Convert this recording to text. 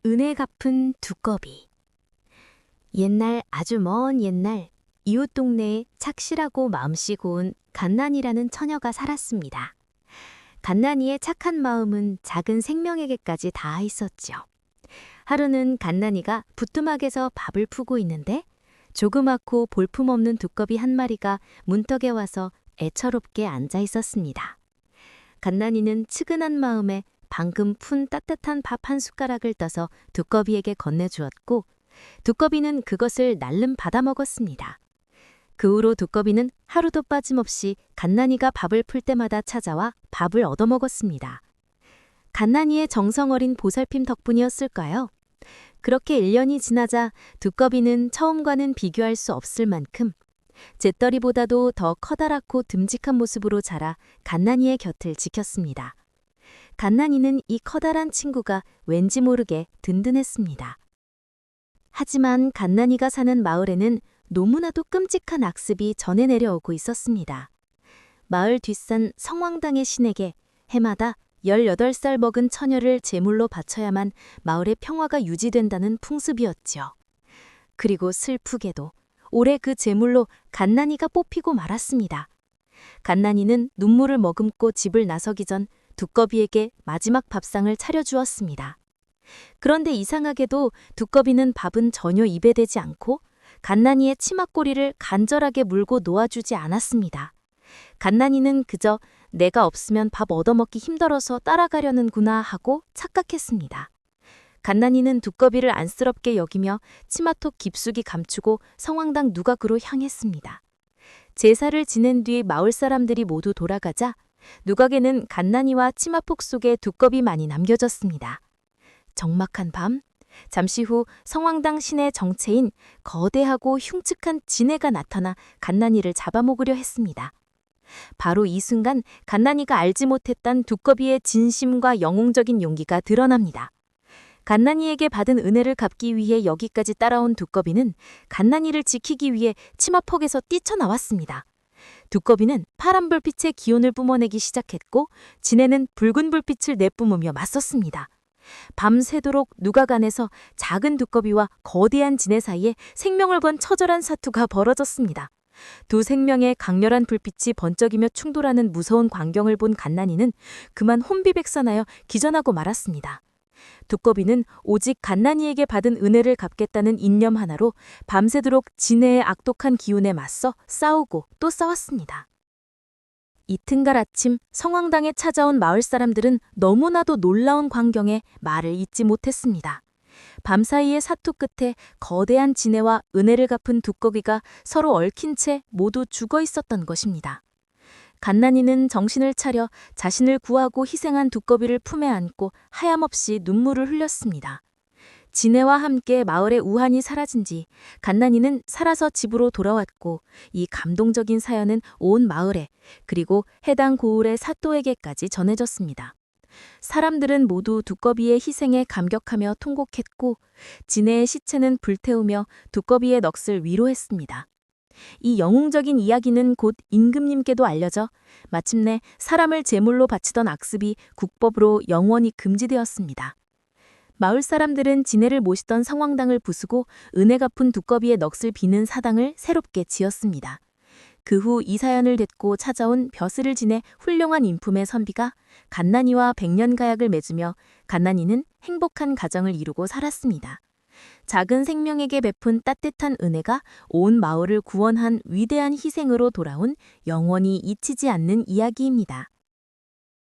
은혜 갚은 두꺼비. 옛날 아주 먼 옛날 이웃 동네에 착실하고 마음씨 고운 갓난이라는 처녀가 살았습니다. 갓난이의 착한 마음은 작은 생명에게까지 닿아 있었죠. 하루는 갓난이가 부뚜막에서 밥을 푸고 있는데 조그맣고 볼품없는 두꺼비 한 마리가 문턱에 와서 애처롭게 앉아 있었습니다. 갓난이는 측은한 마음에 방금 푼 따뜻한 밥 한 숟가락을 떠서 두꺼비에게 건네주었고 두꺼비는 그것을 날름 받아먹었습니다. 그 후로 두꺼비는 하루도 빠짐없이 갓난이가 밥을 풀 때마다 찾아와 밥을 얻어먹었습니다. 갓난이의 정성 어린 보살핌 덕분이었을까요? 그렇게 1년이 지나자 두꺼비는 처음과는 비교할 수 없을 만큼 잿더리보다도 더 커다랗고 듬직한 모습으로 자라 갓난이의 곁을 지켰습니다. 갓난이는 이 커다란 친구가 왠지 모르게 든든했습니다. 하지만 갓난이가 사는 마을에는 너무나도 끔찍한 악습이 전해 내려오고 있었습니다. 마을 뒷산 성황당의 신에게 해마다 18살 먹은 처녀를 제물로 바쳐야만 마을의 평화가 유지된다는 풍습이었죠. 그리고 슬프게도 올해 그 제물로 갓난이가 뽑히고 말았습니다. 갓난이는 눈물을 머금고 집을 나서기 전 두꺼비에게 마지막 밥상을 차려주었습니다. 그런데 이상하게도 두꺼비는 밥은 전혀 입에 대지 않고 갓난이의 치맛꼬리를 간절하게 물고 놓아주지 않았습니다. 갓난이는 그저 내가 없으면 밥 얻어먹기 힘들어서 따라가려는구나 하고 착각했습니다. 갓난이는 두꺼비를 안쓰럽게 여기며 치마톡 깊숙이 감추고 성황당 누각으로 향했습니다. 제사를 지낸 뒤 마을 사람들이 모두 돌아가자 누각에는 갓난이와 치마폭 속에 두꺼비만이 남겨졌습니다. 적막한 밤, 잠시 후 성황당 신의 정체인 거대하고 흉측한 지네가 나타나 갓난이를 잡아먹으려 했습니다. 바로 이 순간 갓난이가 알지 못했던 두꺼비의 진심과 영웅적인 용기가 드러납니다. 갓난이에게 받은 은혜를 갚기 위해 여기까지 따라온 두꺼비는 갓난이를 지키기 위해 치마폭에서 뛰쳐나왔습니다. 두꺼비는 파란 불빛의 기운을 뿜어내기 시작했고 지네는 붉은 불빛을 내뿜으며 맞섰습니다. 밤새도록 누각 안에서 작은 두꺼비와 거대한 지네 사이에 생명을 건 처절한 사투가 벌어졌습니다. 두 생명의 강렬한 불빛이 번쩍이며 충돌하는 무서운 광경을 본 갓난이는 그만 혼비백산하여 기전하고 말았습니다. 두꺼비는 오직 갓난이에게 받은 은혜를 갚겠다는 인념 하나로 밤새도록 지네의 악독한 기운에 맞서 싸우고 또 싸웠습니다. 이튿날 아침 성황당에 찾아온 마을 사람들은 너무나도 놀라운 광경에 말을 잇지 못했습니다. 밤사이의 사투 끝에 거대한 지네와 은혜를 갚은 두꺼비가 서로 얽힌 채 모두 죽어 있었던 것입니다. 갓난이는 정신을 차려 자신을 구하고 희생한 두꺼비를 품에 안고 하염없이 눈물을 흘렸습니다. 지네와 함께 마을의 우환이 사라진 뒤 갓난이는 살아서 집으로 돌아왔고 이 감동적인 사연은 온 마을에 그리고 해당 고을의 사또에게까지 전해졌습니다. 사람들은 모두 두꺼비의 희생에 감격하며 통곡했고 지네의 시체는 불태우며 두꺼비의 넋을 위로했습니다. 이 영웅적인 이야기는 곧 임금님께도 알려져 마침내 사람을 제물로 바치던 악습이 국법으로 영원히 금지되었습니다. 마을 사람들은 지네를 모시던 성황당을 부수고 은혜 갚은 두꺼비의 넋을 비는 사당을 새롭게 지었습니다. 그 후 이 사연을 듣고 찾아온 벼슬을 지내 훌륭한 인품의 선비가 갓난이와 백년가약을 맺으며 갓난이는 행복한 가정을 이루고 살았습니다. 작은 생명에게 베푼 따뜻한 은혜가 온 마을을 구원한 위대한 희생으로 돌아온 영원히 잊히지 않는 이야기입니다.